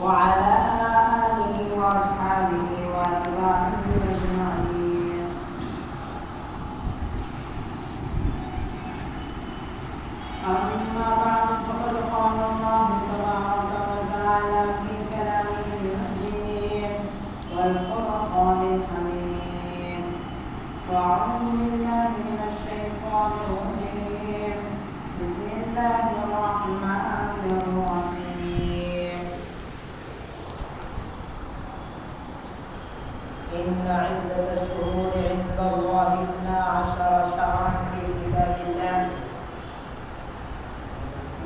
وعلى آله وأصحابه وأتباعه أجمعين. أما بعد فقد قال الله تبارك وتعالى في كلامه المجيد والفرقان الحميد. فأعوذ بالله من الشيطان الرجيم. بسم الله الرحمن الرحيم. إن عدة الشهور عند الله 12 شهرا في كتاب الله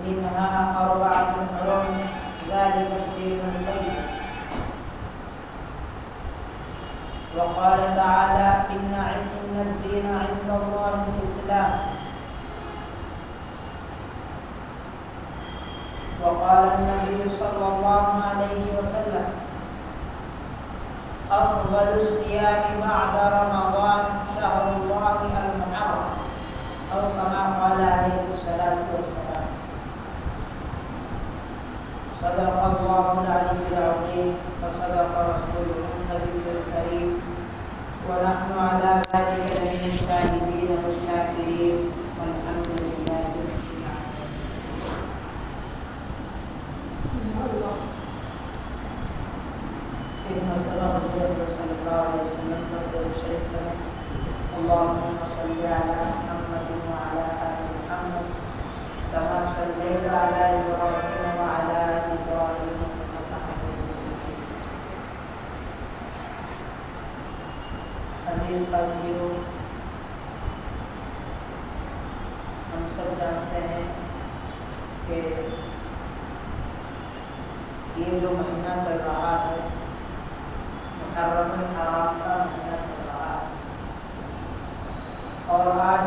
منها 4 حرم ذلك الدين القيم. وقال تعالى إن الدين عند الله الإسلام. وقال النبي صلى الله عليه وسلم أفضل الصيام بعد رمضان شهر الله المحرم، أو كما قال عليه الصلاة والسلام. صدق الله العلي العظيم وصدق رسوله النبي الكريم، ونحن على ذلك لمن الشاهدين والشاكرين، والحمد لله رب العالمين. ایک مرتبہ حضور صلی اللہ علیہ وسلم پر درود شریف پڑھیں. اللهم صل على محمد وعلى آل محمد كما صليت على إبراهيم وعلى آل إبراهيم إنك حميد مجيد. عزیز ساتھیو، ہم سب جانتے ہیں کہ یہ جو مہینہ چل رہا ہے محرم الحرام کا مہینہ چل رہا ہے، اور آج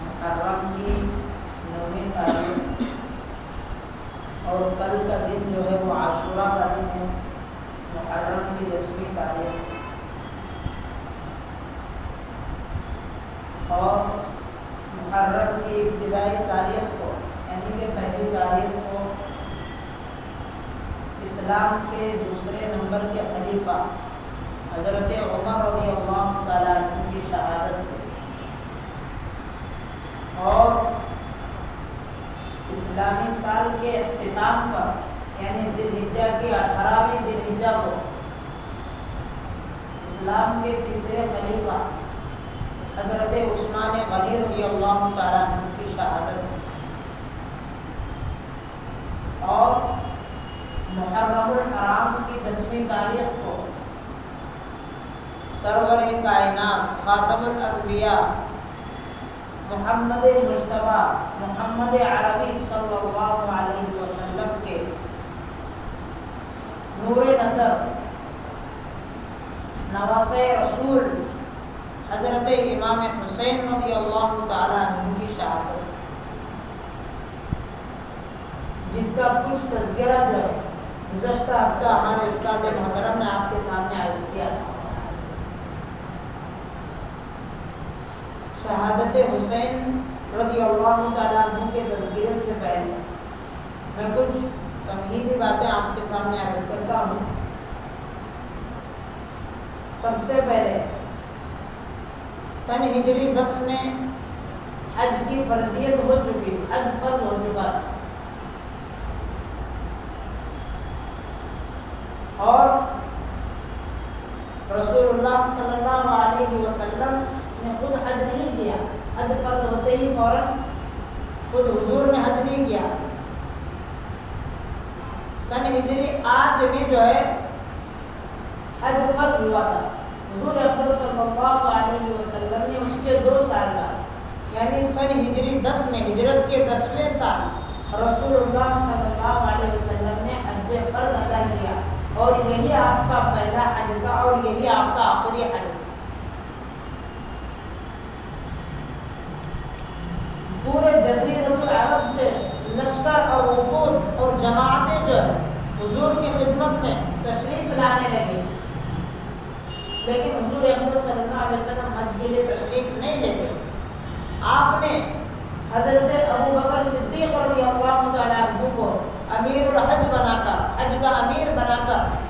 محرم کی 9ویں تاریخ اور کل کا دن جو ہے وہ عاشورہ کا دن ہے، محرم کی 10ویں تاریخ. اور محرم کی ابتدائی تاریخ کو یعنی کہ پہلی تاریخ کو اسلام کے دوسرے نمبر کے خلیفہ حضرت عمر رضی اللہ تعالیٰ عنہ کی شہادت ہوئی. اور اسلامی سال کے اختتام پر یعنی ذی الحجہ کی 18ویں ذی الحجہ کو اسلام کے تیسرے خلیفہ حضرت عثمان غنی رضی اللہ تعالیٰ عنہ کی شہادت ہوئی. اور محرم الحرام کی 10ویں تاریخ کو سرور کائنات خاتم الانبیاء محمد مجتبیٰ محمد عربی صلی اللہ علیہ وسلم کے نور نظر نواسۂ رسول حضرت امام حسین رضی اللہ تعالیٰ عنہ کی شہادت، جس کا کچھ تذکرہ جو ہے گزشتہ ہفتہ ہمارے استاد محترم نے آپ کے سامنے عرض کیا تھا. شہادت حسین رضی اللہ تعالیٰ عنہ کے تذکرے سے پہلے میں کچھ تمہیدی باتیں آپ کے سامنے عرض کرتا ہوں. سب سے پہلے سن ہجری 10 میں حج کی فرضیت ہو چکی تھی، حج فرض ہو چکا تھا. اور رسول اللہ صلی اللہ علیہ وسلم نے خود حج نہیں کیا، حج فرض ہوتے ہی فوراً خود حضور نے حج نہیں کیا. سن ہجری 8 میں جو ہے حج فرض ہوا تھا. حضور اکرم صلی اللہ علیہ وسلم نے اس کے 2 سال بعد یعنی سن ہجری 10 میں ہجرت کے 10ویں سال رسول اللہ صلی اللہ علیہ وسلم نے حج فرض ادا کیا، اور یہی آپ کا پہلا حج تھا اور یہی آپ کا آخری حج تھا. پورے جزیرۃ العرب سے لشکر اور وفود اور جماعتیں جو ہے حضور کی خدمت میں تشریف لانے لگے، لیکن حضور اکرم صلی اللہ علیہ وسلم حج کے لیے تشریف نہیں لے گئے. آپ نے حضرت ابو بکر صدیق رضی اللہ تعالیٰ عنہ کو امیر الحج بنا کر حج کا امیر بنا کر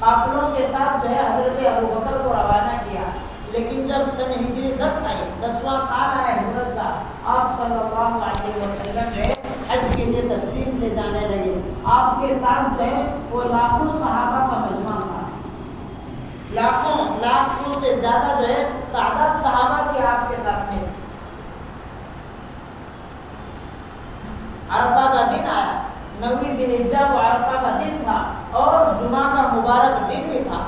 قافلوں کے ساتھ جو ہے حضرت ابوبکر کو روانہ کیا. لیکن جب سن ہجری 10 آئی، 10واں سال آیا ہجرت کا، آپ صلی اللہ علیہ وسلم جو ہے حج کے لیے تشریف لے جانے لگے. آپ کے ساتھ جو ہے وہ لاکھوں صحابہ کا مجمع تھا، لاکھوں سے زیادہ جو ہے تعداد صحابہ کی آپ کے ساتھ میں. عرفہ کا دن آیا، 9 ذی الحجہ کو عرفہ کا دن تھا اور جمعہ کا مبارک دن بھی تھا.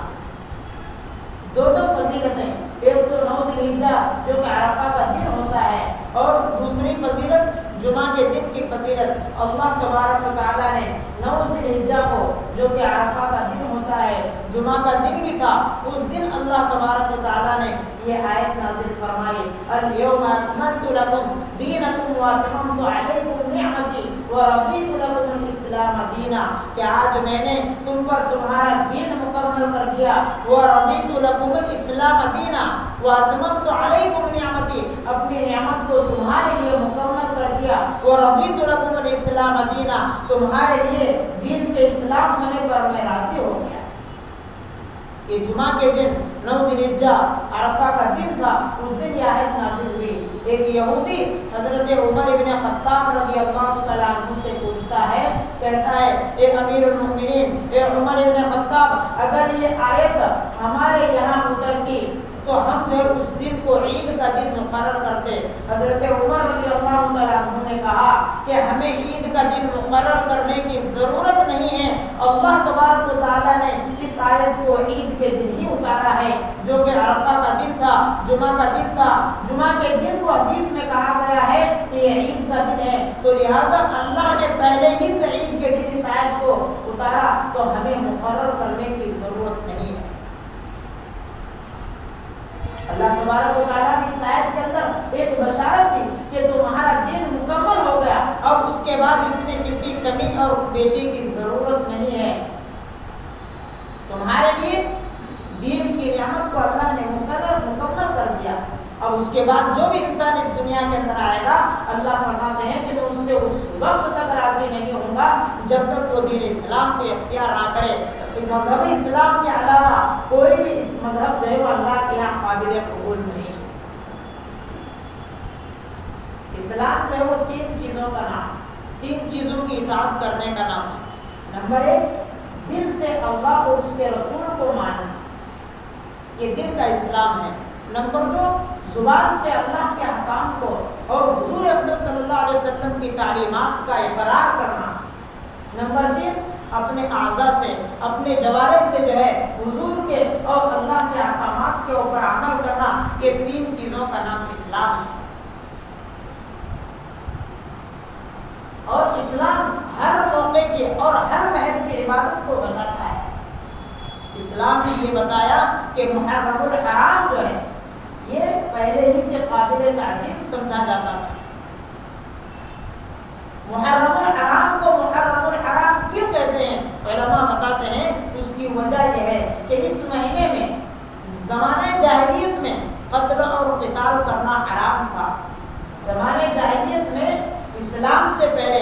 دو فضیلتیں، ایک تو 9 ذی الحجہ جو کہ عرفہ کا دن ہوتا ہے، اور دوسری فضیلت جمعہ کے دن کی فضیلت. اللہ تبارک و تعالیٰ نے 9 ذی الحجہ کو جو کہ عرفہ کا دن ہوتا ہے، جمعہ کا دن بھی تھا، اس دن اللہ تبارک و تعالیٰ نے یہ آیت نازل فرمائی، الیوم اکملت لکم دینکم واتممت علیکم نعمتی ورضیت لکم الاسلام دینا، کہ آج میں نے تم پر تمہارا دین مکمل کر دیا. ورضیت لکم الاسلام دینا واتممت علیکم نعمتی، اپنی نعمت کو تمہارے لیے مکمل کر دیا. ورضیت لکم الاسلام دینا، تمہارے لیے دین کے اسلام ہونے پر میں راضی ہو گیا. یہ جمعہ کے دن 9 ذی الحجہ عرفہ کا دن تھا، اس دن یہ آیت نازل ہوئی. ایک یہودی حضرت عمر ابن خطاب رضی اللہ تعالیٰ عنہ سے پوچھتا ہے، کہتا ہے اے امیر المؤمنین، اے عمر ابن خطاب، اگر یہ آیت ہمارے یہاں اترتی تو ہم جو ہے اس دن کو عید کا دن مقرر کرتے. حضرت عمر رضی اللہ تعالیٰ عنہ نے کہا کہ ہمیں عید کا دن مقرر کرنے کی ضرورت نہیں ہے. اللہ تبارک و تعالیٰ نے اس آیت کو عید کے دن ہی اتارا ہے، جو کہ عرفہ کا دن تھا، جمعہ کا دن تھا. جمعہ کے دن کو حدیث میں کہا گیا ہے کہ یہ عید کا دن ہے، تو لہٰذا اللہ نے پہلے ہی سے عید کے دن اس آیت کو اتارا، تو ہمیں مقرر کرنے کی ضرورت نہیں ہے. اللہ تبارک و تعالیٰ نے اس آیت کے اندر ایک بشارت دی کہ تمہارا دین مکمل ہو گیا، اب اس کے بعد اس میں کسی کمی اور بیشی کی ضرورت نہیں ہے. تمہارے لیے دین کی نعمت کو اللہ نے مکمل کر دیا. اب اس کے بعد جو بھی انسان اس دنیا کے اندر آئے گا، اللہ فرماتے ہیں کہ میں اس سے اس وقت تک راضی نہیں ہوں گا جب تک وہ دین اسلام کو اختیار نہ کرے. تو مذہب اسلام کے علاوہ کوئی بھی اس مذہب جو ہے وہ اللہ کے یہاں قابل قبول نہیں ہے. اسلام جو ہے وہ 3 چیزوں کا نام، 3 چیزوں کی اطاعت کرنے کا نام ہے. نمبر 1، دل سے اللہ اور اس کے رسول کو ماننا، یہ دل کا اسلام ہے. نمبر 2، زبان سے اللہ کے احکام کو اور حضور اقدس صلی اللہ علیہ وسلم کی تعلیمات کا اقرار کرنا. نمبر 3، اپنے اعضاء سے، اپنے جوارح سے جو ہے حضور کے اور اللہ کے احکامات کے اوپر عمل کرنا. یہ 3 چیزوں کا نام اسلام ہے. اور اسلام ہر موقع کی اور ہر محل کی عبادت کو بتاتا ہے. اسلام نے یہ بتایا کہ محرم الحرام جو ہے یہ پہلے ہی سے قابل تعظیم سمجھا جاتا تھا. محرم الحرام کو محرم الحرام کیوں کہتے ہیں؟ علماء بتاتے ہیں اس کی وجہ یہ ہے کہ اس مہینے میں زمانہ جاہلیت میں قتل اور قتال کرنا حرام تھا. زمانہ جاہلیت میں اسلام سے پہلے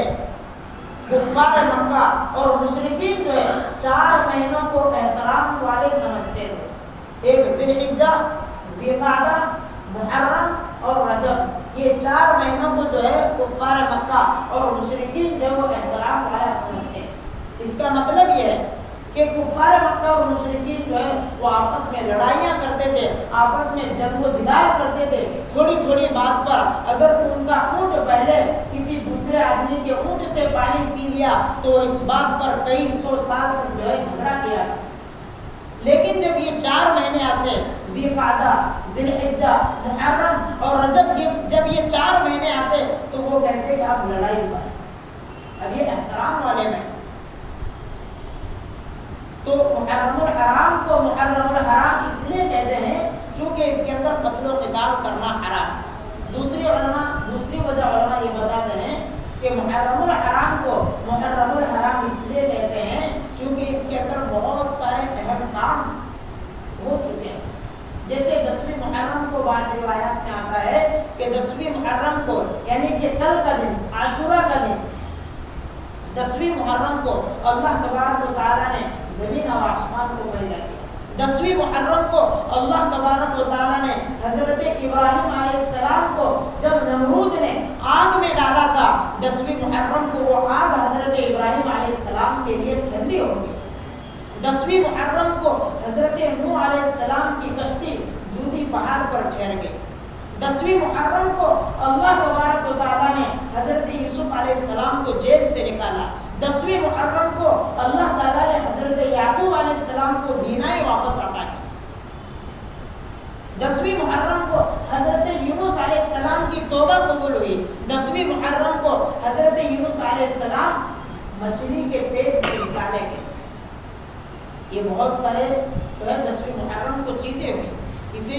کفار مکہ اور مشرکین جو ہے 4 مہینوں کو احترام والے سمجھتے تھے. ایک ذی الحجہ، ذی القعدہ، محرم اور رجب، یہ 4 مہینوں کو جو ہے کفار مکہ اور مشرکین جو وہ احترام والا سمجھتے ہیں. اس کا مطلب یہ ہے کہ کفار مکہ اور مشرکین جو ہے وہ آپس میں لڑائیاں کرتے تھے، آپس میں جنگ و جدال کرتے تھے. تھوڑی بات پر اگر ان کا اونٹ پہلے کسی دوسرے آدمی کے اونٹ سے پانی پی لیا تو اس بات پر کئی 100 سال تک جو ہے جھگڑا کیا. لیکن جب یہ 4 مہینے آتے ہیں، ذی القعدہ، ذی الحجہ، محرم اور رجب، جب یہ 4 مہینے آتے تو وہ کہتے ہیں کہ آپ لڑائی پر، اب یہ احترام والے میں. تو محرم الحرام کو محرم الحرام اس لیے کہتے ہیں چونکہ اس کے اندر قتل و قتال کرنا حرام تھا. دوسری وجہ علماء یہ بتاتے ہیں کہ محرم الحرام کو محرم الحرام اس لیے کہتے ہیں چونکہ اس کے اندر بہت سارے اہم کام ہو چکے ہیں. جیسے 10ویں محرم کو بعض روایات میں آتا ہے کہ 10ویں محرم کو یعنی کہ کل کا دن، عاشورہ کا دن، 10ویں محرم کو اللہ تبارک و تعالیٰ نے زمین اور آسمان کو پیدا کیا. 10ویں محرم کو اللہ تبارک و تعالیٰ نے حضرت ابراہیم علیہ السلام کو جب نمرود نے آگ میں ڈالا تھا، 10ویں محرم کو وہ آگ حضرت ابراہیم علیہ السلام کے لیے ٹھنڈی ہو گئی. 10ویں محرم کو حضرت نوح علیہ السلام کی کشتی جودی پہاڑ پر ٹھہر گئی. 10ویں محرم کو اللہ تبارک و تعالیٰ نے حضرت یوسف علیہ السلام کو جیل سے نکالا. 10ویں محرم کو اللہ تعالیٰ نے حضرت یعقوب علیہ السلام کو بینائی واپس عطا کی. 10ویں محرم کو حضرت یونس علیہ السلام کی توبہ قبول ہوئی. 10ویں محرم کو حضرت یونس علیہ السلام مچھلی کے پیٹ سے نکالے گئے. یہ بہت سارے جو ہے 10ویں محرم کو چیزیں ہوئی. اسے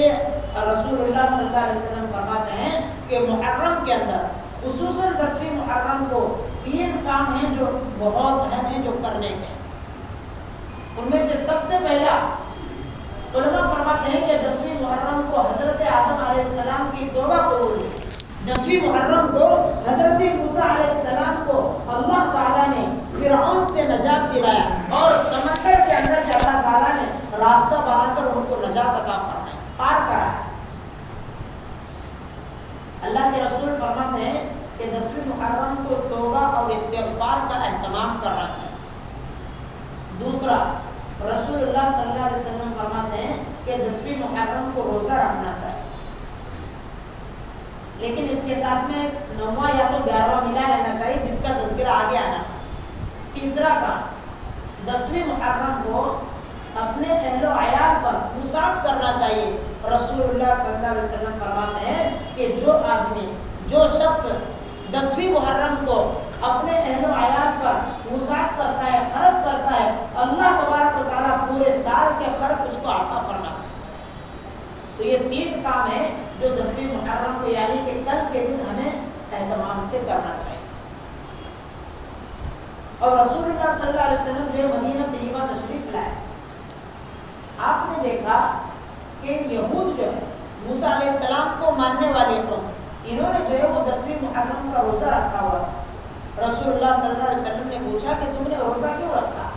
رسول اللہ صلی اللہ علیہ وسلم فرماتے ہیں کہ محرم کے اندر خصوصاً 10ویں محرم کو 3 کام ہیں جو بہت اہم ہیں جو کرنے کے. ان میں سے سب سے پہلا علماء فرماتے ہیں کہ 10ویں محرم کو حضرت آدم علیہ السلام کی توبہ قبول ہوئی. 10ویں محرم کو حضرت موسیٰ علیہ السلام کو اللہ تعالیٰ نے فرعون سے نجات دلایا اور سمندر کے اندر سے اللہ تعالیٰ نے راستہ بنا کر ان کو نجات عطا فرمایا، پار کرا. اللہ کے رسول فرماتے ہیں کہ 10ویں محرم کو توبہ اور استغفار کا اہتمام کرنا چاہیے. دوسرا، رسول اللہ صلی اللہ علیہ وسلم فرماتے ہیں کہ 10ویں محرم کو روزہ رکھنا چاہیے، لیکن اس کے ساتھ میں 9واں یا تو 11واں ملا لینا چاہیے جس کا تذکرہ آگے آنا. تیسرا کام، 10ویں محرم کو اپنے اہل و عیال پر وسعت کرنا چاہیے. رسول اللہ صلی اللہ علیہ وسلم فرماتے ہیں کہ جو شخص 10ویں محرم کو اپنے اہل و عیال پر وسعت کرتا ہے، خرچ کرتا ہے، اللہ تبارک و تعالیٰ پورے سال کے خرچ اس کو عطا فرماتا ہے. تو یہ 3 کام ہیں جو 10ویں محرم کو یعنی کہ کل کے دن ہمیں اہتمام سے کرنا چاہیے. اور رسول اللہ صلی اللہ علیہ وسلم جو مدینہ طیبہ تشریف لائے، آپ نے دیکھا کہ یہود جو ہے موسیٰ علیہ السلام کو ماننے والے قوم، انہوں نے جو ہے وہ 10ویں محرم کا روزہ رکھا ہوا. رسول اللہ صلی اللہ علیہ وسلم نے پوچھا کہ تم نے روزہ کیوں رکھا،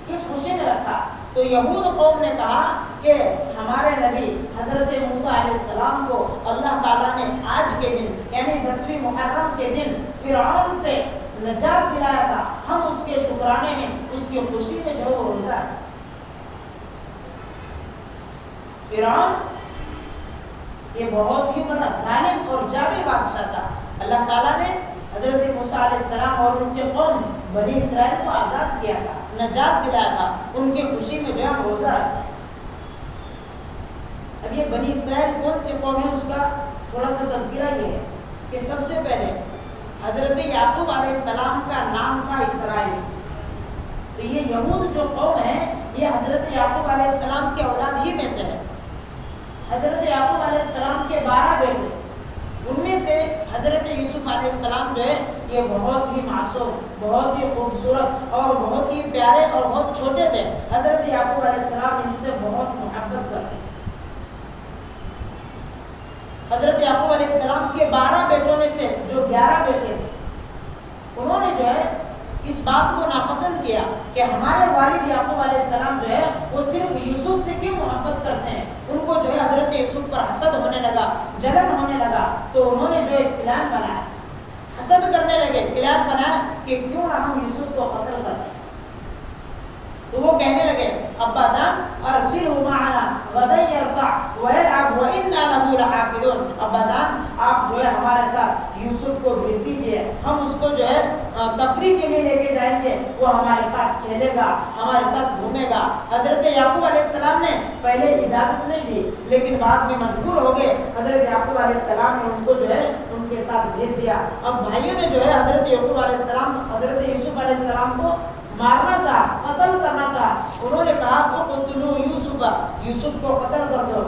کس خوشی میں رکھا؟ تو یہود قوم نے کہا کہ ہمارے نبی حضرت موسیٰ علیہ السلام کو اللہ تعالیٰ نے آج کے دن یعنی 10ویں محرم کے دن فرعون سے نجات دلایا تھا، ہم اس کے شکرانے میں، اس کی خوشی میں جو ہے وہ روزہ رکھا. فرعون یہ بہت ہی بڑا ظالم اور جابر بادشاہ تھا. اللہ تعالیٰ نے حضرت موسیٰ علیہ السلام اور ان کے قوم بنی اسرائیل کو آزاد کیا تھا، نجات دلایا تھا، ان کی خوشی میں جو ہے روزہ رکھا. اب یہ بنی اسرائیل کون سی قوم ہے اس کا تھوڑا سا تذکرہ یہ ہے کہ سب سے پہلے حضرت یعقوب علیہ السلام کا نام تھا اسرائیل. تو یہ یہود جو قوم ہے یہ حضرت یعقوب علیہ السلام کے اولاد ہی میں سے ہے. حضرت یعقوب علیہ السلام کے 12 بیٹے، ان میں سے حضرت یوسف علیہ السلام جو ہے یہ بہت ہی معصوم، بہت ہی خوبصورت اور بہت ہی پیارے اور بہت چھوٹے تھے. حضرت یعقوب علیہ السلام ان سے بہت محبت کرتے. حضرت یعقوب علیہ السلام کے 12 بیٹوں میں سے جو 11 بیٹے تھے، انہوں نے جو ہے اس بات کو ناپسند کیا کہ ہمارے والد یعقوب علیہ السلام جو ہے وہ صرف یوسف سے کیوں محبت کرتے ہیں. ان کو جو ہے حضرت یوسف پر حسد ہونے لگا، جلن ہونے لگا. تو انہوں نے جو ایک پلان بنایا، حسد کرنے لگے، پلان بنایا کہ کیوں نہ ہم یوسف کو قتل کر دیں. تو وہ کہنے لگے ابا جان ارسلہ معنا غدا یرتع ویلعب وانا له لحافظون. ابا جان آپ جو ہے ہمارے ساتھ یوسف کو بھیج دیجیے، ہم اس کو جو ہے تفریح کے لیے لے کے جائیں گے، وہ ہمارے ساتھ کھیلے گا، ہمارے ساتھ گھومے گا. حضرت یعقوب علیہ السلام نے پہلے اجازت نہیں دی لیکن بعد میں مجبور ہو گئے. حضرت یعقوب علیہ السلام نے ان کو جو ہے ان کے ساتھ بھیج دیا. اب بھائیوں نے جو ہے حضرت یعقوب علیہ السلام حضرت یوسف علیہ السلام کو مارنا چاہا، قتل کرنا چاہا. انہوں نے کہا اقتلوا یوسف، یوسف کو قتل کر دو.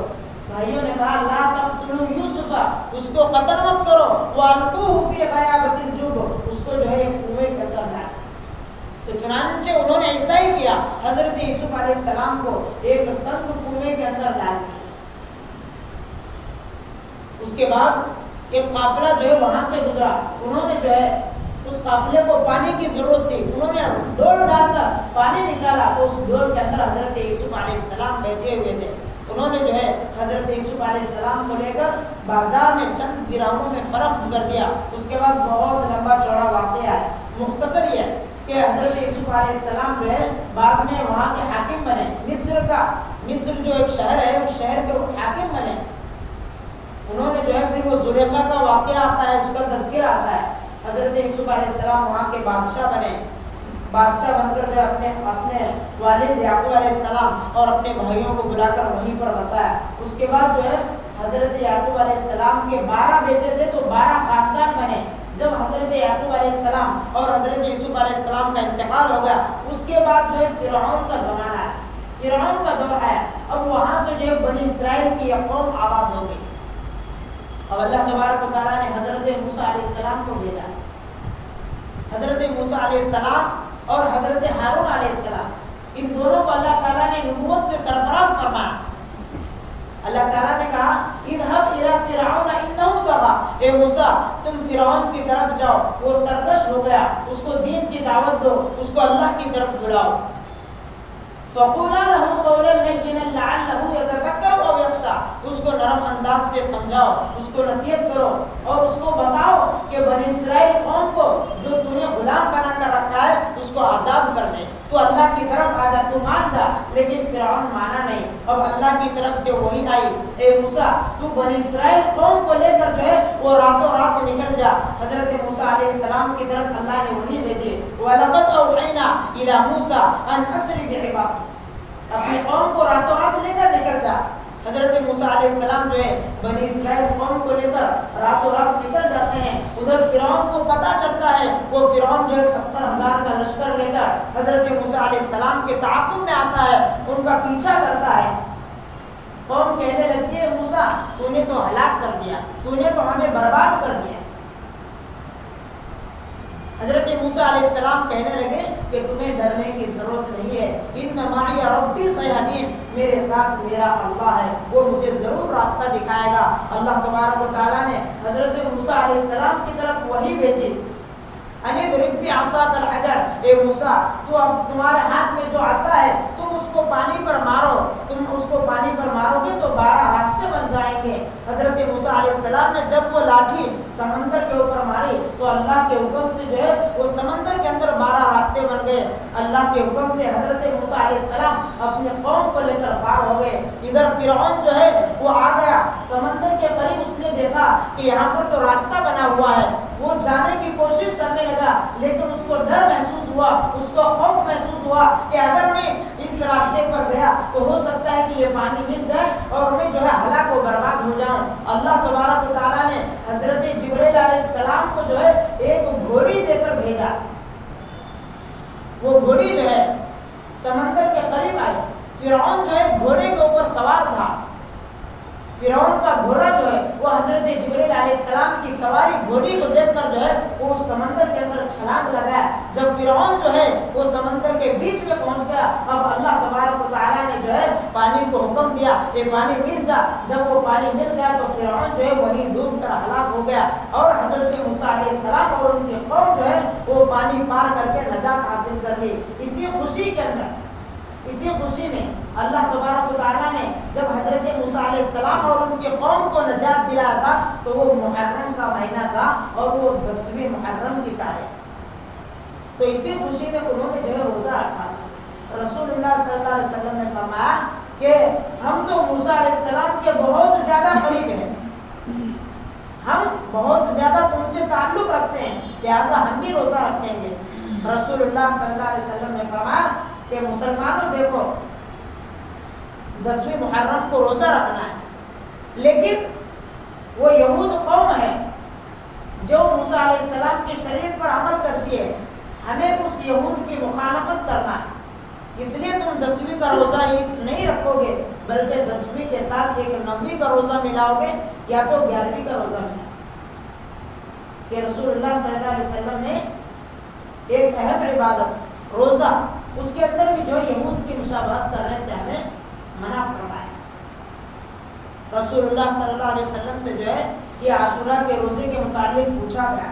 بھائیوں نے کہا لا تقتلوا یوسف، اس کو قتل مت کرو. والقوه فی غیابۃ الجب، اس کو جو ہے کنویں کے اندر ڈال. تو چنانچہ انہوں نے ایسا ہی کیا، حضرت یوسف علیہ السلام کو ایک تنگ کنویں کے اندر ڈال دیا. اس کے بعد ایک قافلہ جو ہے وہاں سے گزرا. انہوں نے جو ہے اس قافلے کو پانی کی ضرورت تھی، انہوں نے ڈول ڈال کر پانی نکالا تو اس ڈول کے اندر حضرت یوسف علیہ السلام بیٹھے ہوئے تھے. انہوں نے جو ہے حضرت یوسف علیہ السلام کو لے کر بازار میں چند درہموں میں فروخت کر دیا. اس کے بعد بہت لمبا چوڑا واقعہ ہے. مختصر یہ ہے کہ حضرت یوسف علیہ السلام جو ہے بعد میں وہاں کے حاکم بنے. مصر جو ایک شہر ہے اس شہر کے وہ حاکم بنے. انہوں نے جو ہے پھر وہ زلیخا کا واقعہ آتا ہے، اس کا تذکرہ آتا ہے. حضرت یوسف علیہ السلام وہاں کے بادشاہ بنے. بادشاہ بن کر جو اپنے والد یعقوب علیہ السلام اور اپنے بھائیوں کو بلا کر وہیں پر بسایا. اس کے بعد جو ہے حضرت یعقوب علیہ السلام کے 12 بیٹے تھے تو 12 خاندان بنے. جب حضرت یعقوب علیہ السلام اور حضرت یوسف علیہ السلام کا انتقال ہو گیا اس کے بعد جو ہے فرعون کا زمانہ ہے، فرعون کا دور ہے. اب وہاں سے جو ہے بنی اسرائیل کی یہ قوم آباد ہو گئی. اب اللہ تبارک و تعالیٰ نے حضرت موسیٰ علیہ السلام کو بھیجا. حضرت موسیٰ علیہ السلام اور حضرت ہارون علیہ السلام ان دونوں کو اللہ تعالیٰ نے نبوت سے سرفراز فرمایا. اللہ تعالیٰ نے کہا اذهب الى فرعون انه طغى، اے موسیٰ تم فرعون کی طرف جاؤ، وہ سرکش ہو گیا، اس کو دین کی دعوت دو، اس کو اللہ کی طرف بلاؤ. فقولا له قولا لینا لعله يتذكر او يخشى، اس کو نرم انداز سے سمجھاؤ، اس کو نصیحت کرو اور اس کو بتاؤ کہ بنی اسرائیل قوم کو جو تو نے غلام بنا کر رکھا ہے اس کو آزاد کر دے. تو اللہ کی طرف آ جا، تو مان جا. لیکن فرعون مانا نہیں. اب اللہ کی طرف سے وہی آئی، اے موسیٰ تو بنی اسرائیل قوم کو لے کر جو ہے وہ راتوں رات نکل جا. حضرت موسیٰ علیہ السلام کی طرف اللہ نے وہی بھیجی. وَلَقَدْ أَوْحَيْنَا إِلَى مُوسَىٰ أَنْ أَسْرِ بِعِبَادِي، اپنی قوم کو راتوں رات لے کر نکل جا. حضرت موسیٰ علیہ السلام جو ہے بنی اسرائیل قوم کو لے کر راتوں رات نکل جاتے ہیں. ادھر فرعون کو پتہ چلتا ہے، وہ فرعون جو ہے 70,000 کا لشکر لے کر حضرت موسیٰ علیہ السلام کے تعاقب میں آتا ہے، ان کا پیچھا کرتا ہے. قوم کہنے لگتی ہے موسیٰ تو نے تو ہلاک کر دیا، تو نے تو ہمیں برباد کر دیا. حضرت موسیٰ علیہ السلام کہنے لگے کہ تمہیں ڈرنے کی ضرورت نہیں ہے. ان معی ربی سیہدین، میرے ساتھ میرا اللہ ہے، وہ مجھے ضرور راستہ دکھائے گا. اللہ تبارک و تعالیٰ نے حضرت موسیٰ علیہ السلام کی طرف وہی بھیجی. ان اضرب بعصاک الحجر، اے موسیٰ تو اب تمہارے ہاتھ میں جو عصا ہے تم اس کو پانی پر مارو، تم اس کو پانی پر مارو گے تو 12 راستے بن جائیں گے. حضرت موسیٰ علیہ السلام نے جب وہ لاٹھی سمندر کے اوپر ماری تو اللہ کے حکم سے جو ہے وہ سمندر کے اندر 12 راستے بن گئے. اللہ کے حکم سے حضرت موسیٰ علیہ السلام اپنے قوم کو لے کر پار ہو گئے. ادھر فرعون جو ہے وہ آ گیا سمندر کے قریب. اس نے دیکھا کہ یہاں پر تو راستہ بنا ہوا ہے، وہ جانے کی کوشش کرنے لگا لیکن اس کو ڈر محسوس ہوا، اس کو خوف محسوس ہوا کہ اگر میں اس راستے پر گیا تو ہو سکتا ہے کہ یہ پانی مل جائے اور میں جو ہے ہلاک و برباد ہو جاؤں. اللہ تبارک و تعالیٰ نے حضرت جبرائیل علیہ السلام کو جو ہے ایک گھوڑی دے کر بھیجا. وہ گھوڑی جو ہے سمندر کے قریب آئی. فرعون جو ہے گھوڑے کے اوپر سوار تھا. فرعون کا گھوڑا جو ہے وہ حضرت جبرائیل علیہ السلام کی سواری گھوڑی کو دیکھ کر جو ہے وہ سمندر کے اندر چھلانگ لگایا. جب فرعون جو ہے وہ سمندر کے بیچ میں پہنچ گیا اب اللہ تبارک و تعالیٰ نے جو ہے پانی کو حکم دیا کہ پانی مل جا. جب وہ پانی مل گیا تو فرعون جو ہے وہی ڈوب کر ہلاک ہو گیا اور حضرت موسیٰ علیہ السلام اور ان کی قوم جو ہے وہ پانی پار کر کے نجات حاصل کر لی. اسی خوشی کے اندر، اسی خوشی میں اللہ تبارک و تعالیٰ نے جب حضرت موسیٰ علیہ السلام اور ان کے قوم کو نجات دلایا تھا تو وہ محرم کا مہینہ تھا اور وہ 10ویں محرم کی تاریخ. تو اسی خوشی میں انہوں نے جو ہے روزہ رکھا. رسول اللہ صلی اللہ علیہ وسلم نے فرمایا کہ ہم تو موسیٰ علیہ السلام کے بہت زیادہ قریب ہیں، ہم بہت زیادہ ان سے تعلق رکھتے ہیں، لہٰذا ہم بھی روزہ رکھیں گے. رسول اللہ صلی اللہ علیہ وسلم نے فرمایا کہ مسلمانوں دیکھو 10ویں محرم کو روزہ رکھنا ہے، لیکن وہ یہود قوم ہے جو موسیٰ علیہ السلام کی شریعت پر عمل کرتی ہے، ہمیں اس یہود کی مخالفت کرنا ہے. اس لیے تم 10ویں کا روزہ ہی نہیں رکھو گے بلکہ 10ویں کے ساتھ ایک 9ویں کا روزہ ملاؤ گے یا تو 11ویں کا روزہ ملاؤ. کہ رسول اللہ صلی اللہ علیہ وسلم نے ایک اہم عبادت روزہ، اس کے اندر بھی جو یہود کی مشابہت کرنے سے ہمیں منع فرمایا. رسول اللہ صلی اللہ علیہ وسلم سے جو ہے یہ عاشورہ کے روزے کے متعلق پوچھا گیا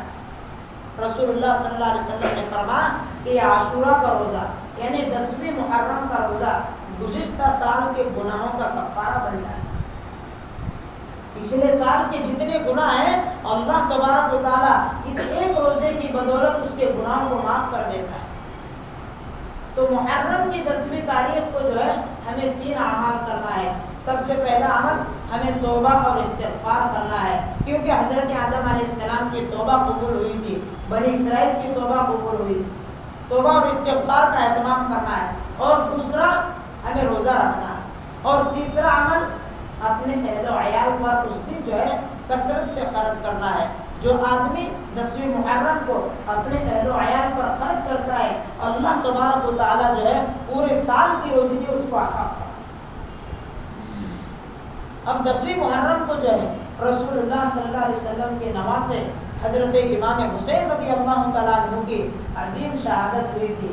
رسول اللہ صلی اللہ علیہ وسلم نے فرمایا کہ یہ عاشورہ کا روزہ یعنی 10ویں محرم کا روزہ گزشتہ سال کے گناہوں کا کفارہ بن جائے. پچھلے سال کے جتنے گناہ ہیں اللہ تبارک و تعالیٰ اس ایک روزے کی بدولت اس کے گناہوں کو معاف کر دیتا ہے. تو محرم کی 10ویں تاریخ کو جو ہے ہمیں 3 اعمال کرنا ہے. سب سے پہلا عمل ہمیں توبہ اور استغفار کرنا ہے، کیونکہ حضرت آدم علیہ السلام کی توبہ قبول ہوئی تھی، بنی اسرائیل کی توبہ قبول ہوئی تھی. توبہ اور استغفار کا اہتمام کرنا ہے. اور دوسرا ہمیں روزہ رکھنا ہے. اور تیسرا عمل اپنے اہل و عیال پر اس دن جو ہے کثرت سے خرچ کرنا ہے. جو آدمی 10ویں محرم کو اپنے اہل و عیال پر خرچ کرتا ہے اللہ تبارک و تعالیٰ جو ہے پورے سال کی روزی جو اس کو عطا کرتا ہے. اب 10ویں محرم کو جو ہے رسول اللہ صلی اللہ علیہ وسلم کے نواز سے حضرت امام حسین رضی اللہ تعالیٰ عنہ کی عظیم شہادت ہوئی تھی،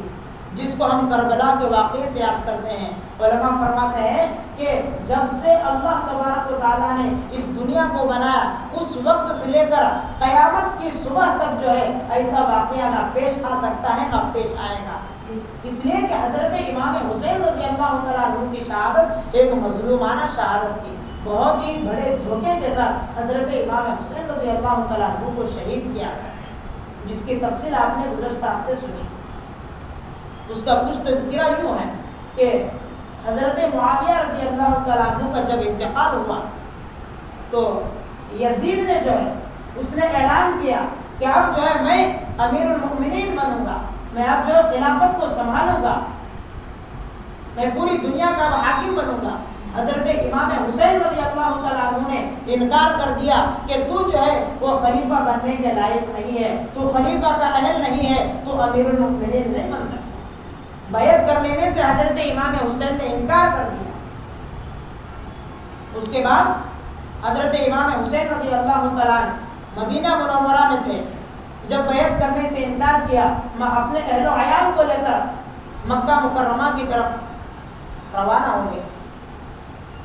جس کو ہم کربلا کے واقعے سے یاد کرتے ہیں. علماء فرماتے ہیں کہ جب سے اللہ تبارک و تعالیٰ نے اس دنیا کو بنایا اس وقت سے لے کر قیامت کی صبح تک جو ہے ایسا واقعہ نہ پیش آ سکتا ہے نہ پیش آئے گا. اس لیے کہ حضرت امام حسین رضی اللہ تعالیٰ عنہ کی شہادت ایک مظلومانہ شہادت تھی. بہت ہی بڑے دھوکے کے ساتھ حضرت امام حسین رضی اللہ تعالیٰ عنہ کو شہید کیا گیا، جس کی تفصیل آپ نے گزشتہ ہفتے سنی. اس کا کچھ تذکرہ یوں ہے کہ حضرت معاویہ رضی اللہ تعالیٰ عنہ کا جب انتقال ہوا تو یزید نے جو ہے اس نے اعلان کیا کہ اب جو ہے میں امیر المؤمنین بنوں گا، میں اب جو ہے خلافت کو سنبھالوں گا، میں پوری دنیا کا اب حاکم بنوں گا. حضرت امام حسین رضی اللہ تعالیٰ عنہ نے انکار کر دیا کہ تو جو ہے وہ خلیفہ بننے کے لائق نہیں ہے، تو خلیفہ کا اہل نہیں ہے، تو امیر المؤمنین نہیں بن سکتا. بیعت کر لینے سے حضرت امام حسین نے انکار کر دیا. اس کے بعد حضرت امام حسین رضی اللہ تعالیٰ مدینہ منورہ میں تھے. جب بیعت کرنے سے انکار کیا اپنے اہل و عیال کو لے کر مکہ مکرمہ کی طرف روانہ ہو گئے.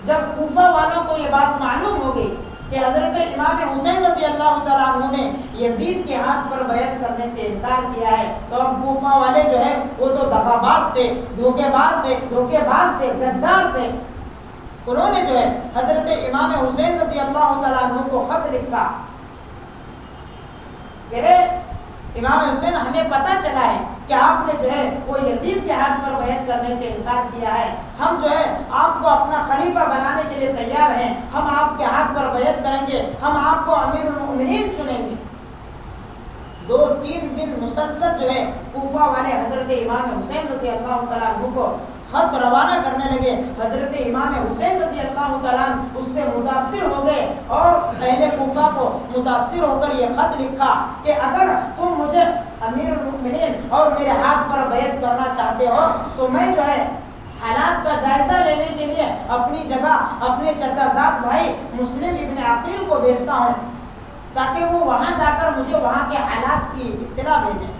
جب کوفہ والوں کو یہ بات معلوم ہو گئی کہ حضرت امام حسین رضی اللہ تعالیٰ عنہ نے یزید کے ہاتھ پر بیعت کرنے سے انکار کیا ہے، تو اب کوفہ والے جو ہے وہ تو دغا باز تھے، دھوکے باز تھے، غدار تھے. انہوں نے جو ہے حضرت امام حسین رضی اللہ تعالیٰ عنہ کو خط لکھا کہ امام حسین ہمیں پتہ چلا ہے کہ آپ نے جو ہے وہ یزید کے ہاتھ پر بیعت کرنے سے انکار کیا ہے. ہم جو ہے آپ کو اپنا خلیفہ بنانے کے لیے تیار ہیں، ہم آپ کے ہاتھ پر بیعت کریں گے، ہم آپ کو امیر المؤمنین چنیں گے. 2-3 دن مسلسل جو ہے کوفہ والے حضرت امام حسین رضی اللہ تعالیٰ عنہ کو خط روانہ کرنے لگے. حضرت امام حسین رضی اللہ تعالیٰ اس سے متاثر ہو گئے اور اہل کوفہ کو متاثر ہو کر یہ خط لکھا کہ اگر تم مجھے امیر المؤمنین اور میرے ہاتھ پر بیعت کرنا چاہتے ہو تو میں جو ہے حالات کا جائزہ لینے کے لیے اپنی جگہ اپنے چچا زاد بھائی مسلم ابن عقیل کو بھیجتا ہوں تاکہ وہ وہاں جا کر مجھے وہاں کے حالات کی اطلاع بھیجیں.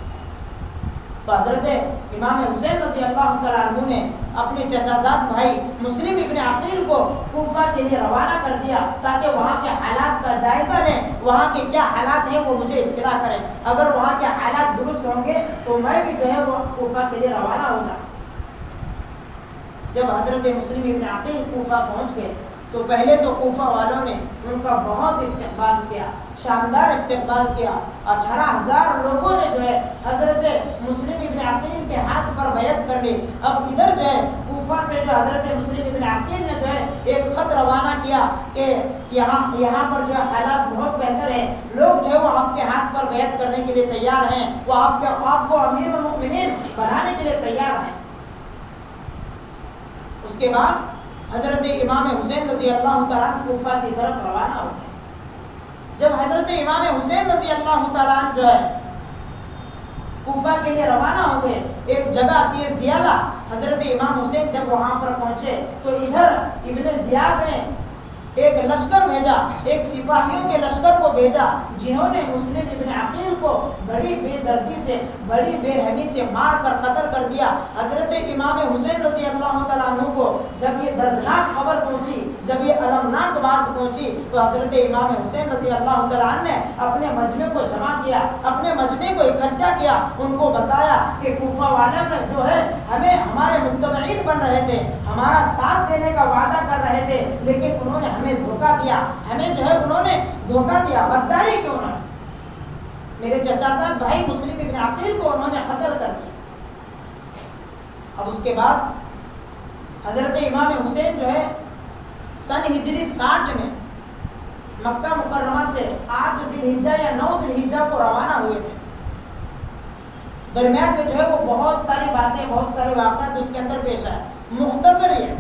تو حضرت امام حسین رضی اللہ تعالیٰ عنہ نے اپنے چچا زاد بھائی مسلم ابن عقیل کو کوفہ کے لیے روانہ کر دیا تاکہ وہاں کے حالات کا جائزہ لیں، وہاں کے کیا حالات ہیں وہ مجھے اطلاع کریں. اگر وہاں کے حالات درست ہوں گے تو میں بھی جو ہے وہ کوفہ کے لیے روانہ ہو جاؤں. جب حضرت مسلم ابن عقیل کوفہ پہنچ گئے تو پہلے تو کوفہ والوں نے ان کا بہت استقبال کیا، شاندار استقبال کیا. 18,000 لوگوں نے جو ہے حضرت مسلم ابن عقیل کے ہاتھ پر بیعت کر لی. اب ادھر جو ہے کوفہ سے جو حضرت مسلم ابن عقیل نے جو ہے ایک خط روانہ کیا کہ یہاں پر جو ہے حالات بہت بہتر ہیں، لوگ جو ہے وہ آپ کے ہاتھ پر بیعت کرنے کے لیے تیار ہیں، وہ آپ کو امیر المؤمنین بنانے کے لیے تیار ہیں. اس کے بعد حضرت امام حسین رضی اللہ تعالیٰ کوفہ کی طرف روانہ ہو گئے. جب حضرت امام حسین رضی اللہ تعالیٰ جو ہے کوفہ کے لیے روانہ ہو گئے، ایک جگہ آتی ہے زیالہ. حضرت امام حسین جب وہاں پر پہنچے تو ادھر ابن زیاد نے ایک لشکر بھیجا، ایک سپاہیوں کے لشکر کو بھیجا جنہوں نے مسلم ابن عقیل کو بڑی بے دردی سے بڑی بے رحمی سے مار کر قتل کر دیا. حضرت امام حسین رضی اللہ تعالیٰ عنہ کو جب یہ دردناک خبر پہنچی، جب یہ المناک بات پہنچی تو حضرت امام حسین رضی اللہ تعالیٰ عنہ نے اپنے مجمع کو جمع کیا، اپنے مجمع کو اکٹھا کیا، ان کو بتایا کہ کوفہ والوں نے جو ہے ہمیں ہمارے متبعین بن رہے تھے، ہمارا ساتھ دینے کا وعدہ کر رہے تھے، لیکن انہوں نے ہمیں دھوکہ دیا، ہمیں جو ہے انہوں نے دھوکہ دیا، غداری کیوں نہ، میرے چچا زاد بھائی مسلم ابن عقیل کو انہوں نے قتل کر دیا۔ اب اس کے بعد حضرت امام حسین جو ہے سن ہجری 60 میں مکہ مکرمہ سے 8 ذی الحجہ یا 9 ذی الحجہ کو روانہ ہوئے تھے۔ درمیان میں جو ہے وہ بہت ساری باتیں، بہت سارے واقعات اس کے اندر پیش آئے، مختصر یہ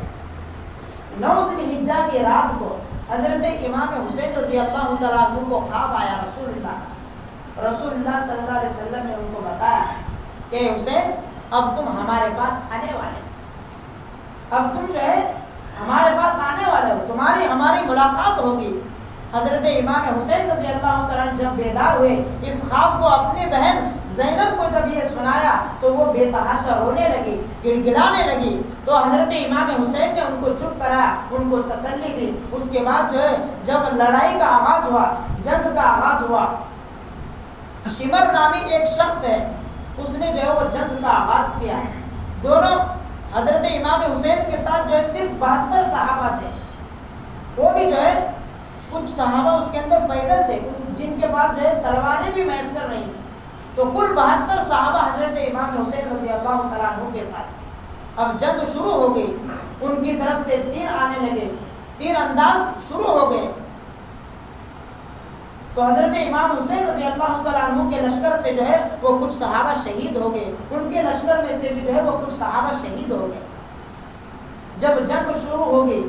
9 ذی الحجہ کی رات کو حضرت امام حسین رضی اللہ تعالیٰ عنہ کو خواب آیا، رسول اللہ صلی اللہ علیہ وسلم نے ان کو بتایا کہ حسین اب تم ہمارے پاس آنے والے، اب تم جو ہے ہمارے پاس آنے والے ہو، تمہاری ہماری ملاقات ہوگی۔ حضرت امام حسین رضی اللہ تعالیٰ جب بیدار ہوئے، اس خواب کو اپنی بہن زینب کو جب یہ سنایا تو وہ بے تحاشا رونے لگی، گڑگڑانے لگی، تو حضرت امام حسین نے ان کو چپ کرایا، ان کو تسلی دی۔ اس کے بعد جو ہے جب لڑائی کا آغاز ہوا، جنگ کا آغاز ہوا، شمر نامی ایک شخص ہے، اس نے جو ہے وہ جنگ کا آغاز کیا۔ دونوں حضرت امام حسین کے ساتھ جو ہے صرف 72 صحابہ تھے، وہ بھی جو ہے کچھ صحابہ اس کے اندر پیدل تھے، جن کے پاس جو ہے تلواریں بھی میسر نہیں تھیں، تو کل 72 صحابہ حضرت امام حسین رضی اللہ تعالیٰ عنہ کے ساتھ۔ اب جنگ شروع ہو گئی، ان کی طرف سے تیر آنے لگے، تیر انداز شروع ہو گئے، تو حضرت امام حسین رضی اللہ تعالیٰ عنہ کے لشکر سے جو ہے وہ کچھ صحابہ شہید ہو گئے، ان کے لشکر میں سے بھی جو ہے وہ کچھ صحابہ شہید ہو گئے۔ جب جنگ شروع ہو گئی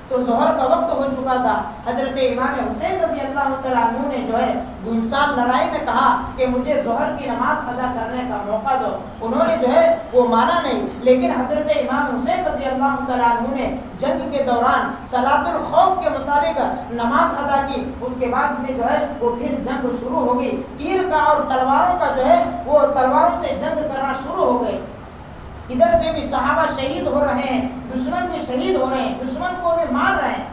تو ظہر کا وقت ہو چکا تھا، حضرت امام حسین رضی اللہ تعالیٰ عنہ نے جو ہے گھمسان لڑائی میں کہا کہ مجھے ظہر کی نماز ادا کرنے کا موقع دو، انہوں نے جو ہے وہ مانا نہیں، لیکن حضرت امام حسین رضی اللہ تعالیٰ عنہ نے جنگ کے دوران صلاۃ الخوف کے مطابق نماز ادا کی۔ اس کے بعد میں جو ہے وہ پھر جنگ شروع ہو گئی، تیر کا اور تلواروں کا جو ہے وہ تلواروں سے جنگ کرنا شروع ہو گئے، ادھر سے بھی صحابہ شہید ہو رہے ہیں، دشمن بھی شہید ہو رہے ہیں، دشمن کو بھی مار رہے ہیں۔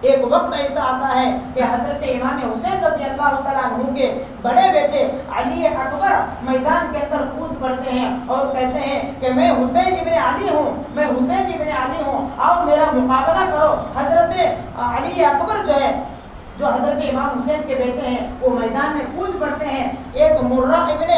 ایک وقت ایسا آتا ہے کہ حضرت امام حسین رضی اللہ تعالیٰ عنہ کے بڑے بیٹے علی اکبر میدان کے اندر کود پڑتے ہیں اور کہتے ہیں کہ میں حسین ابن علی ہوں، میں حسین ابن علی ہوں، آؤ میرا مقابلہ کرو۔ حضرت علی اکبر جو ہے، جو حضرت امام حسین کے بیٹے ہیں، وہ میدان میں کود پڑتے ہیں۔ ایک مرہ ابن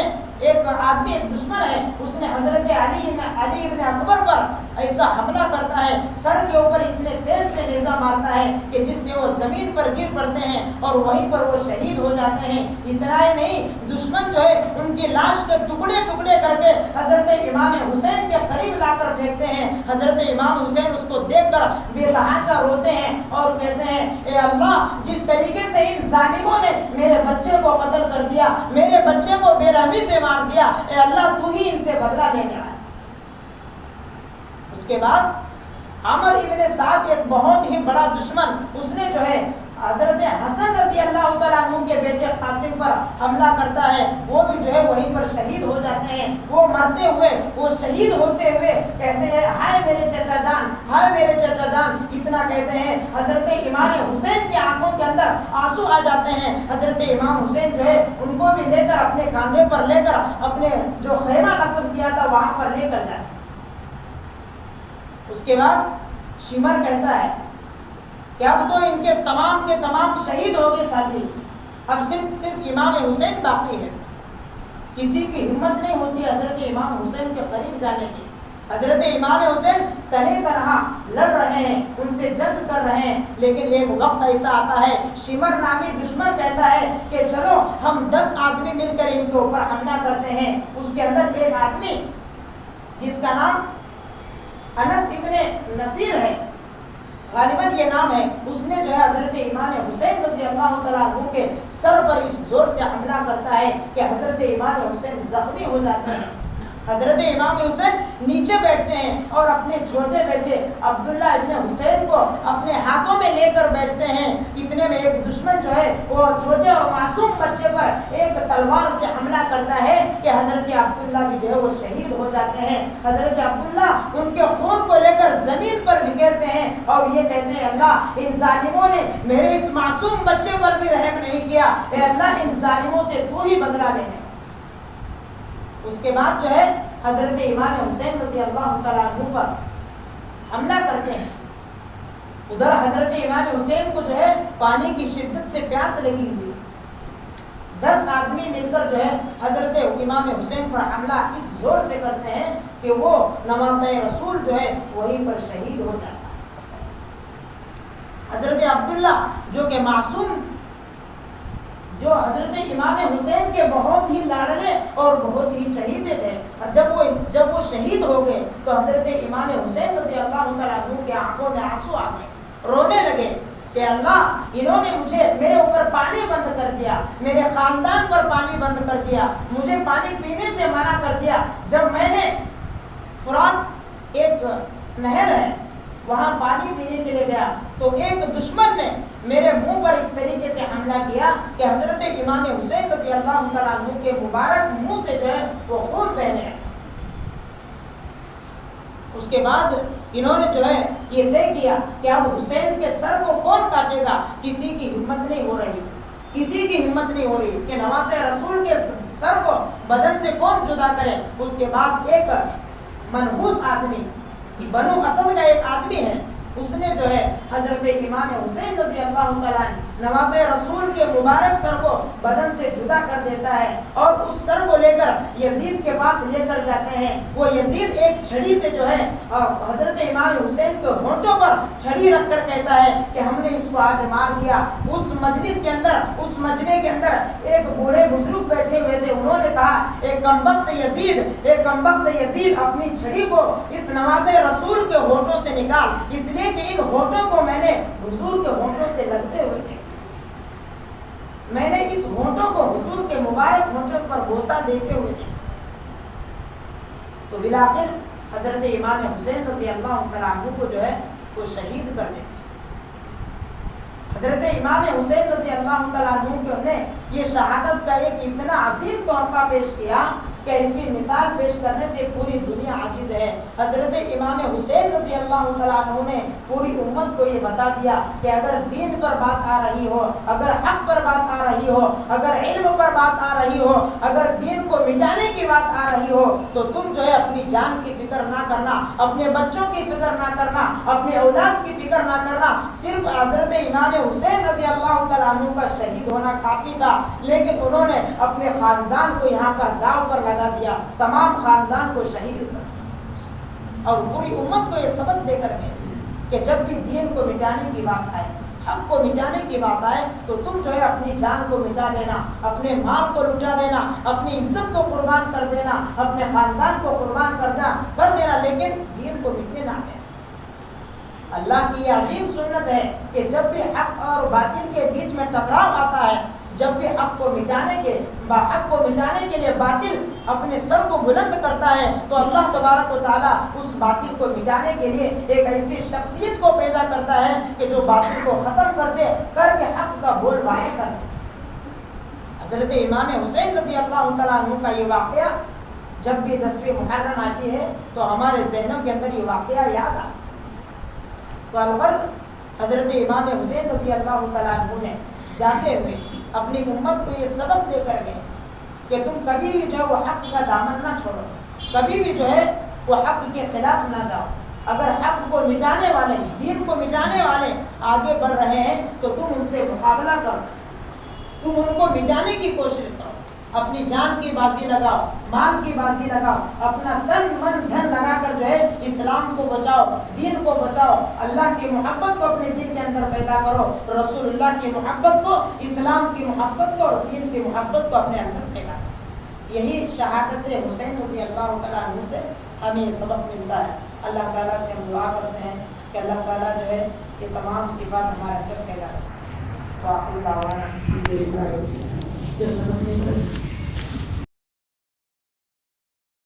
ایک آدمی، ایک دشمن ہے، اس نے حضرت علی ابن اکبر پر ایسا حملہ کرتا ہے، سر کے اوپر اتنے تیز سے نیزہ مارتا ہے کہ جس سے وہ زمین پر گر پڑتے ہیں اور وہیں پر وہ شہید ہو جاتے ہیں۔ اتنا ہی نہیں، دشمن جو ہے ان کی لاش کے ٹکڑے ٹکڑے کر کے حضرت امام حسین کے قریب لا کر پھینکتے ہیں۔ حضرت امام حسین اس کو دیکھ کر بے تحاشا روتے ہیں اور کہتے ہیں اے اللہ، جس طریقے سے ان ظالموں نے میرے بچے کو قتل کر دیا، میرے بچے کو بے رحمی سے مار دیا، اے اللہ تو ہی ان سے بدلہ لینے والا۔ اس کے بعد عمر ابن سعد ایک بہت ہی بڑا دشمن، اس نے جو ہے حضرت حسن رضی اللہ تعالیٰ عنہ کے بیٹے قاسم پر حملہ کرتا ہے، وہ بھی جو ہے وہیں پر شہید ہو جاتے ہیں۔ وہ مرتے ہوئے، وہ شہید ہوتے ہوئے کہتے ہیں ہائے میرے چچا جان، ہائے میرے چچا جان، اتنا کہتے ہیں۔ حضرت امام حسین کی آنکھوں کے اندر آنسو آ جاتے ہیں۔ حضرت امام حسین جو ہے ان کو بھی لے کر اپنے کاندھے پر لے کر اپنے جو خیمہ نصب کیا تھا وہاں پر لے کر جاتے ہیں۔ اس کے بعد شمر کہتا ہے کہ اب تو ان کے تمام شہید ہو گئے ساتھی، اب صرف امام حسین باقی ہے۔ کسی کی ہمت نہیں ہوتی حضرت امام حسین کے قریب جانے کی۔ حضرت امام حسین تنہے تنہا لڑ رہے ہیں، ان سے جنگ کر رہے ہیں، لیکن ایک وقت ایسا آتا ہے، شمر نامی دشمن کہتا ہے کہ چلو ہم 10 آدمی مل کر ان کے اوپر حملہ کرتے ہیں۔ اس کے اندر ایک آدمی جس کا نام انس ابن نصیر ہے، غالباً یہ نام ہے، اس نے جو ہے حضرت امام حسین رضی اللہ تعالیٰ عنہ کے سر پر اس زور سے حملہ کرتا ہے کہ حضرت امام حسین زخمی ہو جاتے ہیں۔ حضرت امام حسین نیچے بیٹھتے ہیں اور اپنے چھوٹے بیٹے عبداللہ ابن حسین کو اپنے ہاتھوں میں لے کر بیٹھتے ہیں۔ اتنے میں ایک دشمن جو ہے وہ چھوٹے اور معصوم بچے پر ایک تلوار سے حملہ کرتا ہے کہ حضرت عبداللہ بھی جو ہے وہ شہید ہو جاتے ہیں۔ حضرت عبداللہ ان کے خون کو لے کر زمین پر بکھیرتے ہیں اور یہ کہتے ہیں اللہ ان ظالموں نے میرے اس معصوم بچے پر بھی رحم نہیں کیا، اے اللہ ان ظالموں سے تو ہی بدلہ لینے۔ اس کے بعد جو ہے حضرت امام حسین رضی اللہ تعالیٰ عنہ پر حملہ کرتے ہیں۔ ادھر حضرت امام حسین کو جو ہے پانی کی شدت سے پیاس لگی ہوئی، 10 آدمی مل کر جو ہے حضرت امام حسین پر حملہ اس زور سے کرتے ہیں کہ وہ نواسہ رسول جو ہے وہیں پر شہید ہو جاتا ہے۔ حضرت عبداللہ جو کہ معصوم، جو حضرت امام حسین کے بہت ہی لاڈلے اور بہت ہی چہیتے تھے، جب وہ شہید ہو گئے تو حضرت امام حسین رضی اللہ تعالیٰ عنہ کے آنکھوں میں آنسو آ گئے، رونے لگے کہ اللہ انہوں نے میرے اوپر پانی بند کر دیا، میرے خاندان پر پانی بند کر دیا، مجھے پانی پینے سے منع کر دیا۔ جب میں نے فرات ایک نہر ہے وہاں پانی پینے کے لیے گیا تو ایک دشمن نے میرے منہ پر اس طریقے سے حملہ کیا کہ حضرت امام حسین رضی اللہ تعالیٰ عنہ کے مبارک منہ سے جو ہے وہ خون بہنے۔ اس کے بعد انہوں نے جو ہے یہ طے کیا کہ اب حسین کے سر کو کون کاٹے گا، کسی کی ہمت نہیں ہو رہی، کسی کی ہمت نہیں ہو رہی کہ نواسہ رسول کے سر کو بدن سے کون جدا کرے۔ اس کے بعد ایک منحوس آدمی، بنو اسد کا ایک آدمی ہے، اس نے جو ہے حضرت امام حسین رضی اللہ تعالیٰ نواسہ رسول کے مبارک سر کو بدن سے جدا کر دیتا ہے اور اس سر کو لے کر یزید کے پاس لے کر جاتے ہیں۔ وہ یزید ایک چھڑی سے جو ہے حضرت امام حسین کے ہونٹوں پر چھڑی رکھ کر کہتا ہے کہ ہم نے اس کو آج مار دیا۔ اس مجلس کے اندر، اس مجمع کے اندر ایک بوڑھے بزرگ بیٹھے ہوئے تھے، انہوں نے کہا اے کمبخت یزید اپنی چھڑی کو اس نواسہ رسول کے ہونٹوں سے نکال، اس لیے کہ ان ہونٹوں کو میں نے حضور کے ہونٹوں سے لگتے ہوئے تھے، میں نے اس ہونٹوں کو حضور کے مبارک ہونٹوں پر بوسہ دیتے ہوئے تھے۔ تو بالآخر حضرت امام حسین رضی اللہ تعالیٰ عنہ کو جو ہے وہ شہید کر دیتے۔ حضرت امام حسین رضی اللہ تعالیٰ عنہ نے یہ شہادت کا ایک اتنا عظیم تحفہ پیش کیا کہ اسی مثال پیش کرنے سے پوری دنیا عاجز ہے۔ حضرت امام حسین رضی اللہ تعالیٰ عنہ نے پوری امت کو یہ بتا دیا کہ اگر دین پر بات آ رہی ہو، اگر حق پر بات آ رہی ہو، اگر علم پر بات آ رہی ہو، اگر دین کو مٹانے کی بات آ رہی ہو تو تم جو ہے اپنی جان کی فکر نہ کرنا، اپنے بچوں کی فکر نہ کرنا، اپنے اولاد کی فکر نہ کرنا۔ صرف حضرت امام حسین رضی اللہ تعالیٰ عنہ کا شہید ہونا کافی تھا، لیکن انہوں نے اپنے خاندان کو یہاں پر داؤ پر لگا دیا، تمام خاندان کو شہید کر دیا اور پوری امت کو یہ سبق دے کر گئے کہ جب بھی دین کو مٹانے کی بات آئے، حق کو مٹانے کی بات آئے تو تم جو ہے اپنی جان کو مٹا دینا، اپنے مال کو لٹا دینا، اپنی عزت کو قربان کر دینا، اپنے خاندان کو قربان کر دینا، لیکن دین کو مٹنے نہ دینا۔ اللہ کی یہ عظیم سنت ہے کہ جب بھی حق اور باطل کے بیچ میں ٹکراؤ آتا ہے، جب بھی حق کو مٹانے کے لیے باطل اپنے سر کو بلند کرتا ہے تو اللہ تبارک و تعالیٰ اس باطل کو مٹانے کے لیے ایک ایسی شخصیت کو پیدا کرتا ہے کہ جو باطل کو ختم کر کے حق کا بول بالا کر دے۔ حضرت امام حسین رضی اللہ تعالیٰ عنہ کا یہ واقعہ جب بھی 10ویں محرم آتی ہے تو ہمارے ذہنوں کے اندر یہ واقعہ یاد آتا ہے۔ تو الغرض حضرت امام حسین رضی اللہ تعالیٰ عنہ نے جاتے ہوئے اپنی امت کو یہ سبق دے کر گئے کہ تم کبھی بھی جو ہے وہ حق کا دامن نہ چھوڑو، کبھی بھی جو ہے وہ حق کے خلاف نہ جاؤ۔ اگر حق کو مٹانے والے، دین کو مٹانے والے آگے بڑھ رہے ہیں تو تم ان سے مقابلہ کرو، تم ان کو مٹانے کی کوشش کرو، اپنی جان کی بازی لگاؤ، مال کی بازی لگاؤ، اپنا تن من دھن لگا کر جو ہے اسلام کو بچاؤ، دین کو بچاؤ، اللہ کی محبت کو اپنے دل کے اندر پیدا کرو، رسول اللہ کی محبت کو، اسلام کی محبت کو اور دین کی محبت کو اپنے اندر پیدا کرو۔ یہی شہادت حسین رضی اللہ تعالیٰ عنہ سے ہمیں سبق ملتا ہے۔ اللہ تعالیٰ سے ہم دعا کرتے ہیں کہ اللہ تعالیٰ جو ہے یہ تمام صفات ہمارے اندر پیدا کرے۔ تو آخر دعوانا